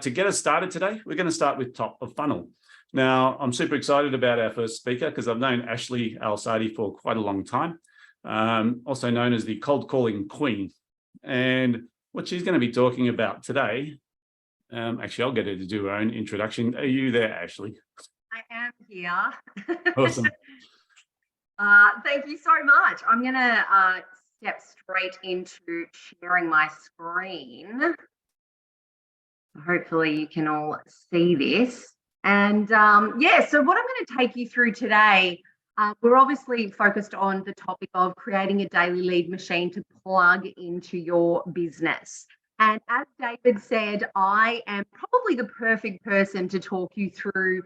To get us started today, we're going to start with top of funnel. Now, I'm super excited about our first speaker because I've known Ashleigh Alsadie for quite a long time, also known as the cold calling queen. And what she's going to be talking about today, actually, I'll get her to do her own introduction. Are you there, Ashleigh? I am here. Awesome. Thank you so much. I'm going to step straight into sharing my screen. Hopefully you can all see this. And yeah, so what I'm going to take you through today, we're obviously focused on the topic of creating a daily lead machine to plug into your business. And as David said, I am probably the perfect person to talk you through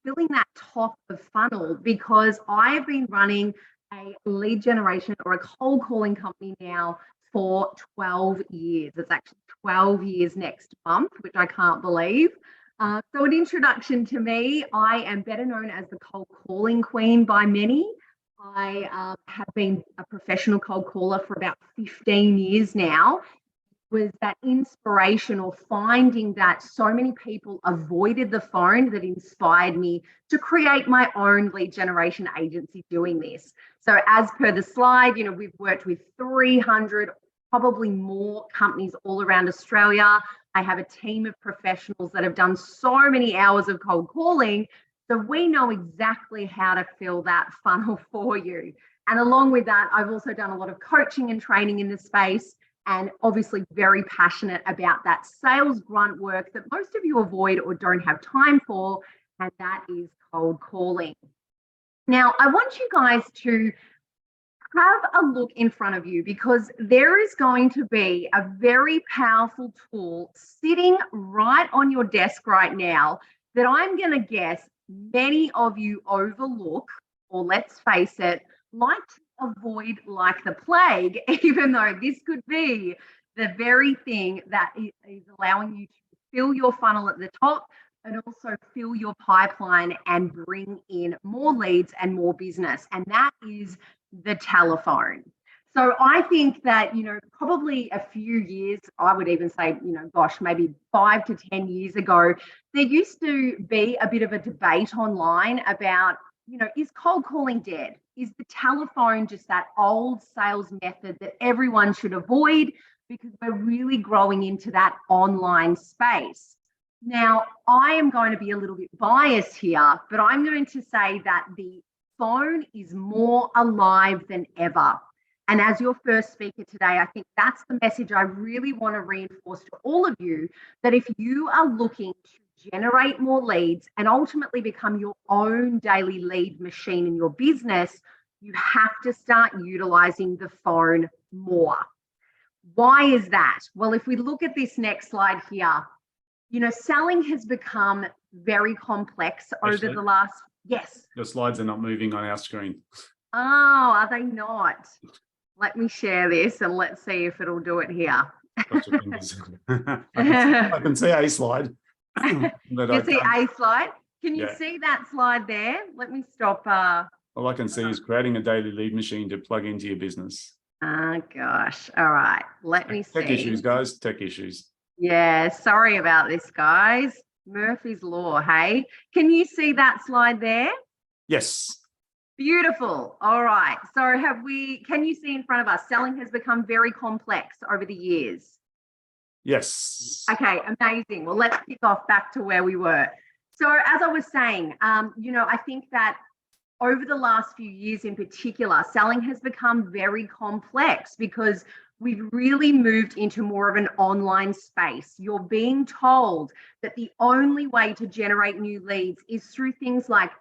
filling that top of funnel, because I've been running a lead generation or a cold calling company now for 12 years. It's actually 12 years next month, which I can't believe. So an introduction to me, I am better known as the cold calling queen by many. I have been a professional cold caller for about 15 years now. Was that inspiration or finding that so many people avoided the phone that inspired me to create my own lead generation agency doing this. So as per the slide, you know, we've worked with 300, probably more companies all around Australia. I have a team of professionals that have done so many hours of cold calling, so we know exactly how to fill that funnel for you. And along with that, I've also done a lot of coaching and training in the space, and obviously very passionate about that sales grunt work that most of you avoid or don't have time for, and that is cold calling. Now, I want you guys to have a look in front of you, because there is going to be a very powerful tool sitting right on your desk right now that I'm going to guess many of you overlook, or let's face it, like to avoid like the plague, even though this could be the very thing that is allowing you to fill your funnel at the top and also fill your pipeline and bring in more leads and more business. And that is the telephone. So I think that, you know, probably a few years, I would even say, you know, gosh, maybe 5 to 10 years ago, there used to be a bit of a debate online about, you know, is cold calling dead? Is the telephone just that old sales method that everyone should avoid, because we're really growing into that online space? Now, I am going to be a little bit biased here, but I'm going to say that the phone is more alive than ever. And as your first speaker today, I think that's the message I really want to reinforce to all of you, that if you are looking to generate more leads and ultimately become your own daily lead machine in your business, you have to start utilizing the phone more. Why is that? Well, if we look at this next slide here, you know, selling has become very complex over the last, yes. The slides are not moving on our screen. Oh, are they not? Let me share this and let's see if it'll do it here. I can see a slide. You see a slide? Can you see that slide there? Let me stop. All I can see is creating a daily lead machine to plug into your business. Oh, gosh. All right. Let me see. Tech issues, guys. Tech issues. Yeah. Sorry about this, guys. Murphy's Law, hey? Can you see that slide there? Yes. Beautiful. All right. So can you see in front of us, selling has become very complex over the years? Yes. Okay, amazing. Well, let's kick off back to where we were. So as I was saying, you know, I think that over the last few years in particular, selling has become very complex because we've really moved into more of an online space. You're being told that the only way to generate new leads is through things like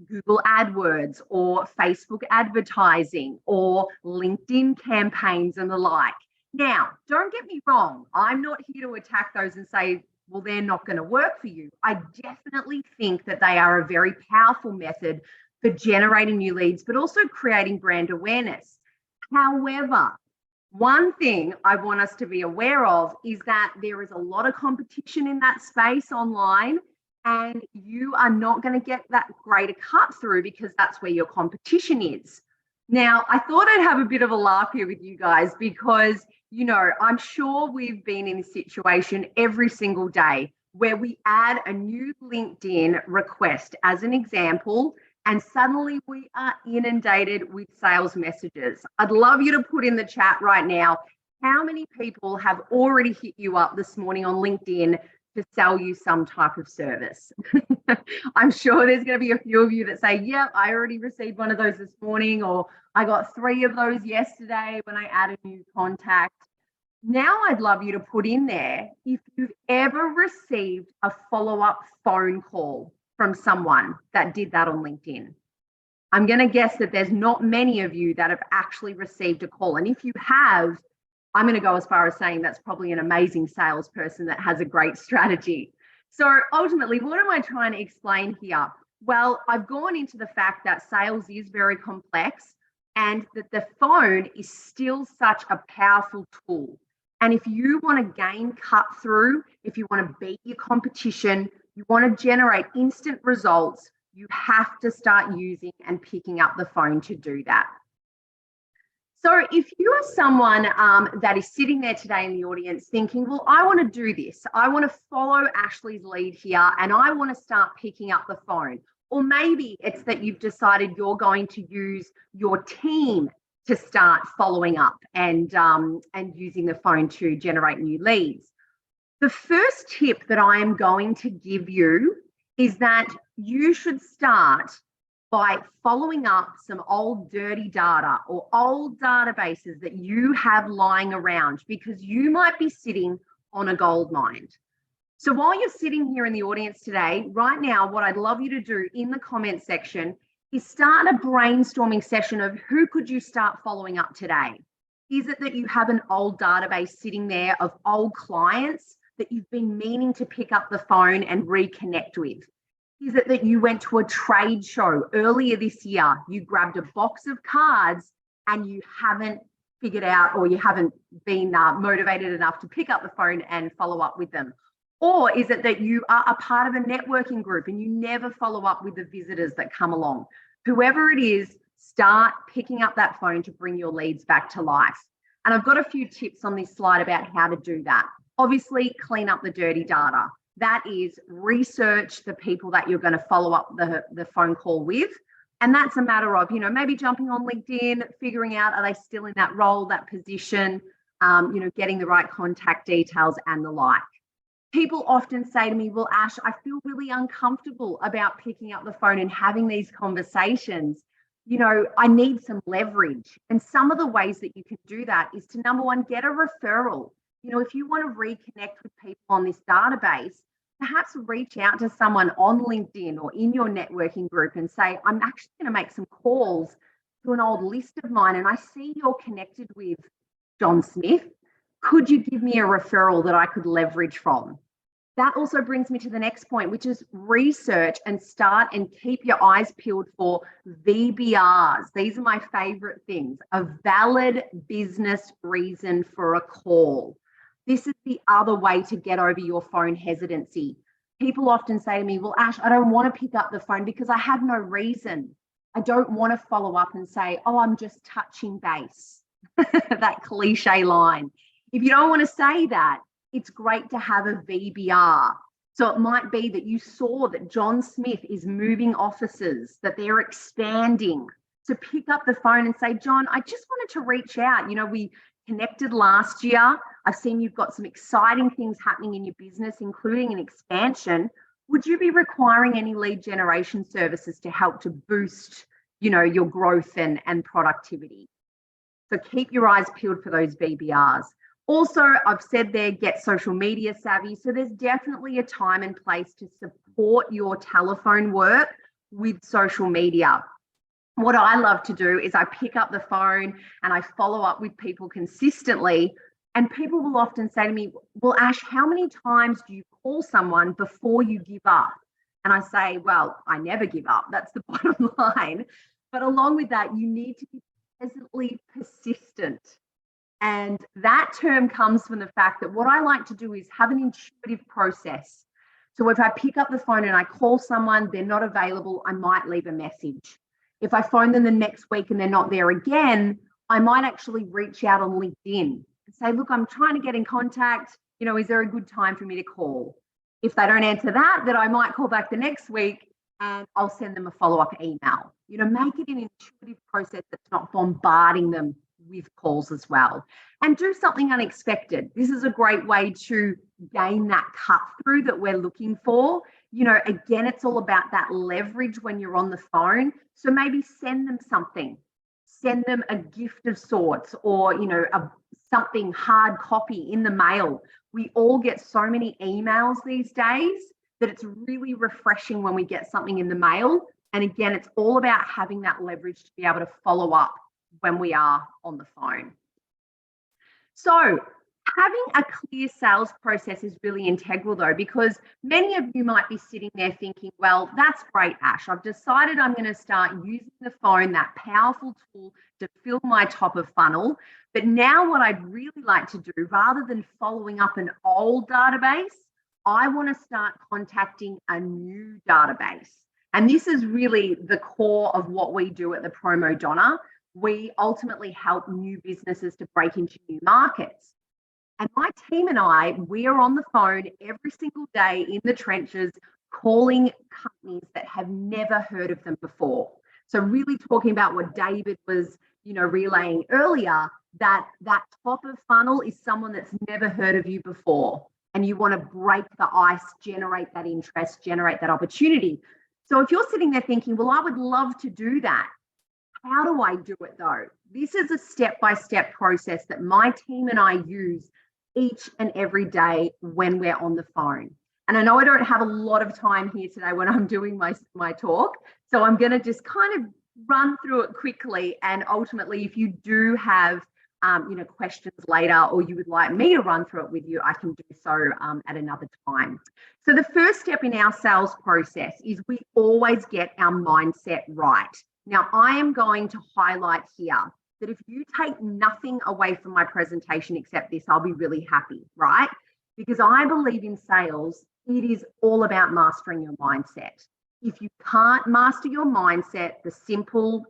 Google AdWords or Facebook advertising or LinkedIn campaigns and the like. Now, don't get me wrong. I'm not here to attack those and say, well, they're not going to work for you. I definitely think that they are a very powerful method for generating new leads, but also creating brand awareness. However, one thing I want us to be aware of is that there is a lot of competition in that space online, and you are not going to get that greater cut through because that's where your competition is. Now, I thought I'd have a bit of a laugh here with you guys because, you know, I'm sure we've been in this situation every single day where we add a new LinkedIn request as an example, and suddenly we are inundated with sales messages. I'd love you to put in the chat right now, how many people have already hit you up this morning on LinkedIn to sell you some type of service? I'm sure there's going to be a few of you that say, yeah, I already received one of those this morning, or I got 3 of those yesterday when I added a new contact. Now I'd love you to put in there if you've ever received a follow-up phone call from someone that did that on LinkedIn. I'm going to guess that there's not many of you that have actually received a call. And if you have, I'm going to go as far as saying that's probably an amazing salesperson that has a great strategy. So ultimately, what am I trying to explain here? Well, I've gone into the fact that sales is very complex and that the phone is still such a powerful tool. And if you want to gain cut through, if you want to beat your competition, you want to generate instant results, you have to start using and picking up the phone to do that. So if you are someone that is sitting there today in the audience thinking, well, I want to do this. I want to follow Ashleigh's lead here and I want to start picking up the phone. Or maybe it's that you've decided you're going to use your team to start following up and using the phone to generate new leads. The first tip that I am going to give you is that you should start by following up some old dirty data or old databases that you have lying around, because you might be sitting on a gold mine. So while you're sitting here in the audience today, right now, what I'd love you to do in the comment section is start a brainstorming session of who could you start following up today? Is it that you have an old database sitting there of old clients that you've been meaning to pick up the phone and reconnect with? Is it that you went to a trade show earlier this year, you grabbed a box of cards and you haven't figured out, or you haven't been motivated enough to pick up the phone and follow up with them? Or is it that you are a part of a networking group and you never follow up with the visitors that come along? Whoever it is, start picking up that phone to bring your leads back to life. And I've got a few tips on this slide about how to do that. Obviously, clean up the dirty data. That is, research the people that you're going to follow up the phone call with. And that's a matter of, maybe jumping on LinkedIn, figuring out, are they still in that role, that position, getting the right contact details and the like. People often say to me, well, Ash, I feel really uncomfortable about picking up the phone and having these conversations. I need some leverage. And some of the ways that you can do that is to, number one, get a referral. If you want to reconnect with people on this database, perhaps reach out to someone on LinkedIn or in your networking group and say, I'm actually going to make some calls to an old list of mine and I see you're connected with John Smith. Could you give me a referral that I could leverage from? That also brings me to the next point, which is research and start and keep your eyes peeled for VBRs. These are my favorite things, a valid business reason for a call. This is the other way to get over your phone hesitancy. People often say to me, well, Ash, I don't want to pick up the phone because I have no reason. I don't want to follow up and say, oh, I'm just touching base. That cliche line. If you don't want to say that, it's great to have a VBR. So it might be that you saw that John Smith is moving offices, that they're expanding. So pick up the phone and say, John, I just wanted to reach out. We connected last year. I've seen you've got some exciting things happening in your business, including an expansion. Would you be requiring any lead generation services to help to boost, your growth and productivity? So keep your eyes peeled for those VBRs. Also, I've said there, get social media savvy. So there's definitely a time and place to support your telephone work with social media. What I love to do is I pick up the phone and I follow up with people consistently. And people will often say to me, well, Ash, how many times do you call someone before you give up? And I say, well, I never give up. That's the bottom line. But along with that, you need to be pleasantly persistent. And that term comes from the fact that what I like to do is have an intuitive process. So if I pick up the phone and I call someone, they're not available, I might leave a message. If I phone them the next week and they're not there again, I might actually reach out on LinkedIn and say, look, I'm trying to get in contact. Is there a good time for me to call? If they don't answer that, then I might call back the next week and I'll send them a follow-up email. Make it an intuitive process that's not bombarding them with calls as well. And do something unexpected. This is a great way to gain that cut through that we're looking for. Again, it's all about that leverage when you're on the phone. So maybe send them something. Send them a gift of sorts, or, something hard copy in the mail. We all get so many emails these days that it's really refreshing when we get something in the mail. And again, it's all about having that leverage to be able to follow up when we are on the phone. So having a clear sales process is really integral though, because many of you might be sitting there thinking, well, that's great, Ash. I've decided I'm going to start using the phone, that powerful tool, to fill my top of funnel. But now what I'd really like to do, rather than following up an old database, I want to start contacting a new database. And this is really the core of what we do at the Promo Donna. We ultimately help new businesses to break into new markets. And my team and I, we are on the phone every single day in the trenches, calling companies that have never heard of them before. So really talking about what David was, relaying earlier, that top of funnel is someone that's never heard of you before. And you want to break the ice, generate that interest, generate that opportunity. So if you're sitting there thinking, well, I would love to do that, how do I do it though? This is a step-by-step process that my team and I use each and every day when we're on the phone. And I know I don't have a lot of time here today when I'm doing my talk, so I'm going to just kind of run through it quickly. And ultimately, if you do have questions later, or you would like me to run through it with you, I can do so at another time. So the first step in our sales process is we always get our mindset right. Now, I am going to highlight here that if you take nothing away from my presentation except this, I'll be really happy, right? Because I believe in sales, it is all about mastering your mindset. If you can't master your mindset, the simple,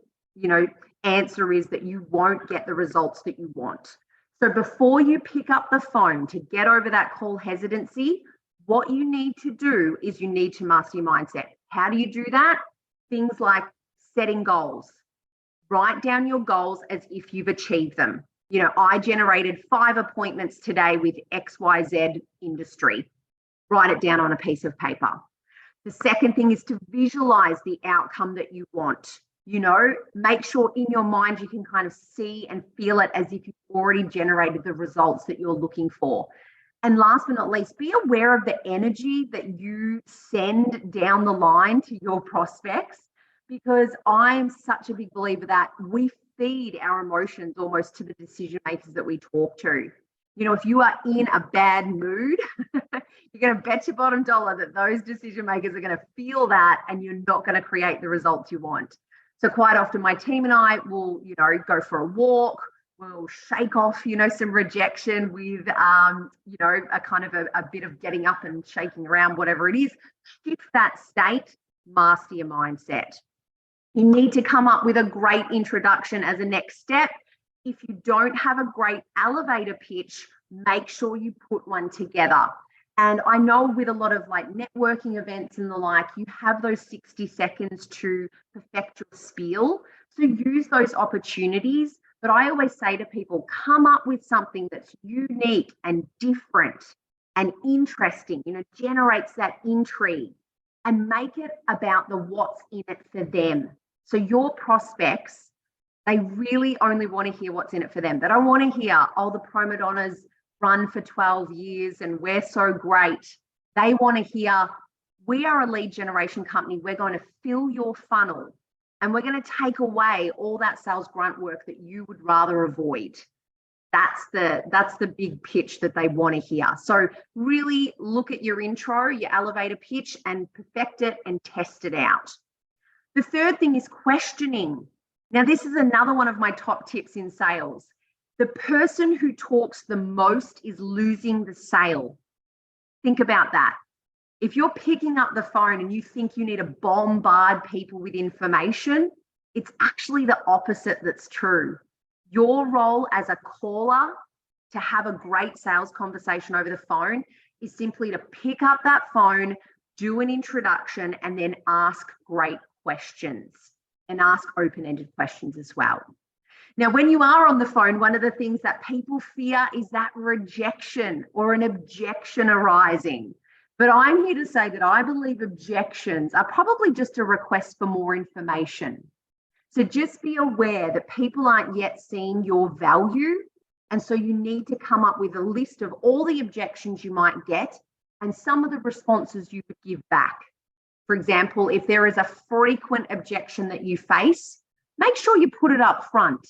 answer is that you won't get the results that you want. So before you pick up the phone to get over that call hesitancy, what you need to do is you need to master your mindset. How do you do that? Things like setting goals. Write down your goals as if you've achieved them. I generated 5 appointments today with XYZ industry. Write it down on a piece of paper. The second thing is to visualize the outcome that you want. Make sure in your mind you can kind of see and feel it as if you've already generated the results that you're looking for. And last but not least, be aware of the energy that you send down the line to your prospects, because I'm such a big believer that we feed our emotions almost to the decision makers that we talk to. If you are in a bad mood, you're going to bet your bottom dollar that those decision makers are going to feel that, and you're not going to create the results you want. So quite often my team and I will, go for a walk. We'll shake off, some rejection with, a kind of a bit of getting up and shaking around, whatever it is. Shift that state, master your mindset. You need to come up with a great introduction as a next step. If you don't have a great elevator pitch, make sure you put one together. And I know with a lot of networking events and the like, you have those 60 seconds to perfect your spiel. So use those opportunities. But I always say to people, come up with something that's unique and different and interesting, generates that intrigue, and make it about the what's in it for them. So your prospects, they really only want to hear what's in it for them. They don't want to hear, oh, the Promo Donnas run for 12 years and we're so great. They want to hear, we are a lead generation company. We're going to fill your funnel, and we're going to take away all that sales grunt work that you would rather avoid. That's the big pitch that they want to hear. So really look at your intro, your elevator pitch, and perfect it and test it out. The third thing is questioning. Now, this is another one of my top tips in sales. The person who talks the most is losing the sale. Think about that. If you're picking up the phone and you think you need to bombard people with information, it's actually the opposite that's true. Your role as a caller to have a great sales conversation over the phone is simply to pick up that phone, do an introduction, and then ask great questions and ask open-ended questions as well. Now, when you are on the phone, one of the things that people fear is that rejection or an objection arising. But I'm here to say that I believe objections are probably just a request for more information. So just be aware that people aren't yet seeing your value. And so you need to come up with a list of all the objections you might get and some of the responses you could give back. For example, if there is a frequent objection that you face, make sure you put it up front.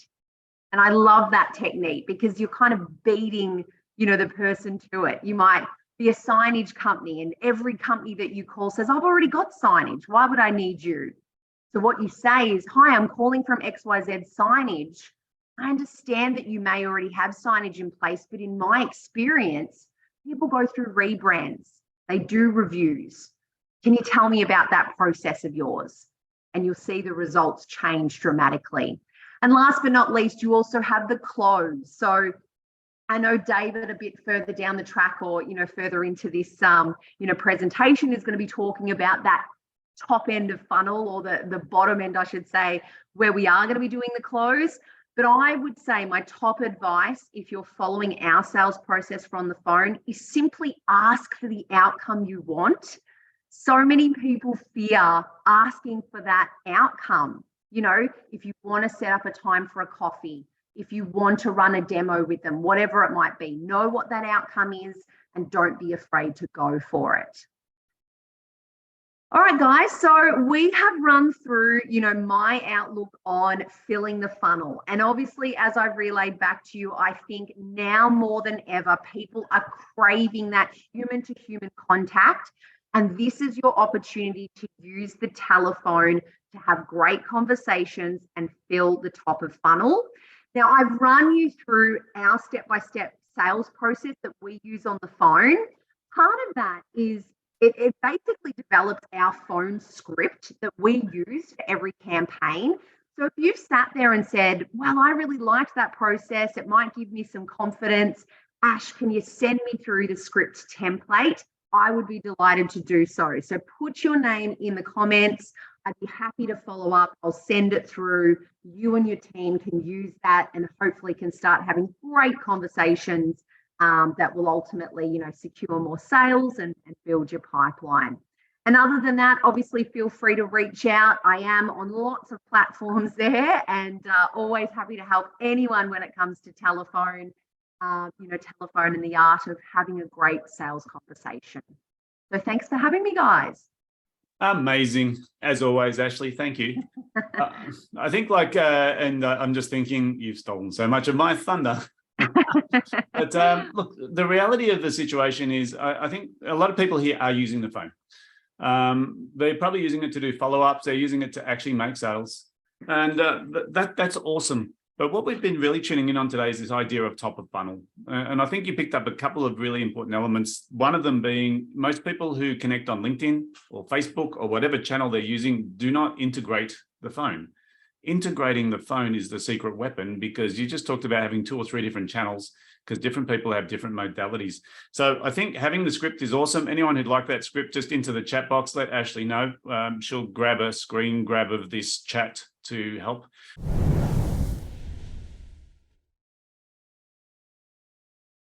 And I love that technique because you're kind of beating, the person to it. You might be a signage company and every company that you call says, I've already got signage. Why would I need you? So what you say is, hi, I'm calling from XYZ signage. I understand that you may already have signage in place, but in my experience, people go through rebrands. They do reviews. Can you tell me about that process of yours? And you'll see the results change dramatically. And last but not least, you also have the close. So I know David a bit further down the track or, further into this, presentation is going to be talking about that top end of funnel or the bottom end, I should say, where we are going to be doing the close. But I would say my top advice, if you're following our sales process from the phone, is simply ask for the outcome you want. So many people fear asking for that outcome. If you want to set up a time for a coffee, if you want to run a demo with them, whatever it might be, know what that outcome is and don't be afraid to go for it. All right, guys, so we have run through, my outlook on filling the funnel. And obviously, as I've relayed back to you, I think now more than ever, people are craving that human-to-human contact. And this is your opportunity to use the telephone to have great conversations and fill the top of funnel. Now, I've run you through our step-by-step sales process that we use on the phone. Part of that is it basically develops our phone script that we use for every campaign. So if you've sat there and said, well, I really liked that process, it might give me some confidence. Ash, can you send me through the script template? I would be delighted to do so. So put your name in the comments. I'd be happy to follow up. I'll send it through. You and your team can use that and hopefully can start having great conversations that will ultimately, secure more sales and build your pipeline. And other than that, obviously feel free to reach out. I am on lots of platforms there and always happy to help anyone when it comes to telephone, telephone and the art of having a great sales conversation. So thanks for having me, guys. Amazing, as always, Ashleigh. Thank you. I think I'm just thinking you've stolen so much of my thunder. But look, the reality of the situation is I think a lot of people here are using the phone. They're probably using it to do follow-ups. They're using it to actually make sales. And that's awesome. But what we've been really tuning in on today is this idea of top of funnel. And I think you picked up a couple of really important elements. One of them being most people who connect on LinkedIn or Facebook or whatever channel they're using do not integrate the phone. Integrating the phone is the secret weapon because you just talked about having 2 or 3 different channels because different people have different modalities. So I think having the script is awesome. Anyone who'd like that script, just into the chat box, let Ashleigh know. She'll grab a screen grab of this chat to help.